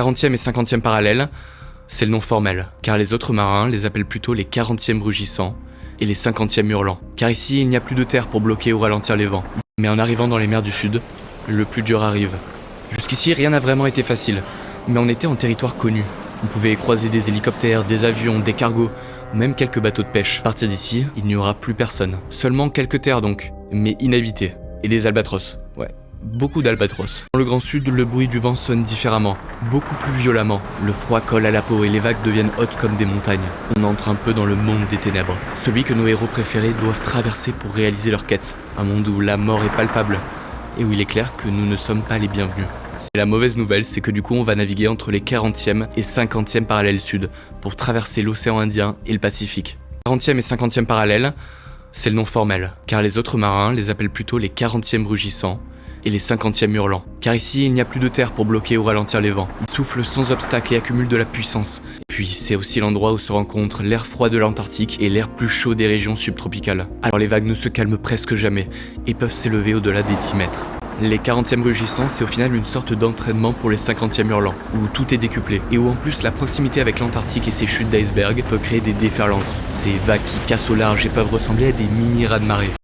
40e et 50e parallèles, c'est le nom formel, car les autres marins les appellent plutôt les 40e rugissants et les 50e hurlants. Car ici, il n'y a plus de terre pour bloquer ou ralentir les vents. Mais en arrivant dans les mers du Sud, le plus dur arrive. Jusqu'ici, rien n'a vraiment été facile, mais on était en territoire connu. On pouvait croiser des hélicoptères, des avions, des cargos, ou même quelques bateaux de pêche. À partir d'ici, il n'y aura plus personne. Seulement quelques terres donc, mais inhabitées. Et des albatros. Ouais, beaucoup d'albatros. Dans le Grand Sud, le bruit du vent sonne différemment, beaucoup plus violemment. Le froid colle à la peau et les vagues deviennent hautes comme des montagnes. On entre un peu dans le monde des ténèbres. Celui que nos héros préférés doivent traverser pour réaliser leur quête. Un monde où la mort est palpable, et où il est clair que nous ne sommes pas les bienvenus. Et la mauvaise nouvelle, c'est que du coup on va naviguer entre les 40e et 50e parallèles sud pour traverser l'océan Indien et le Pacifique. 40e et 50e parallèles, c'est le nom formel, car les autres marins les appellent plutôt les 40e rugissants et les 50e hurlants. Car ici, il n'y a plus de terre pour bloquer ou ralentir les vents. Ils soufflent sans obstacle et accumulent de la puissance. Puis c'est aussi l'endroit où se rencontrent l'air froid de l'Antarctique et l'air plus chaud des régions subtropicales. Alors les vagues ne se calment presque jamais et peuvent s'élever au-delà des 10 mètres. Les 40e rugissants, c'est au final une sorte d'entraînement pour les 50e hurlants, où tout est décuplé, et où en plus la proximité avec l'Antarctique et ses chutes d'iceberg peut créer des déferlantes. Ces vagues qui cassent au large et peuvent ressembler à des mini raz-de-marée.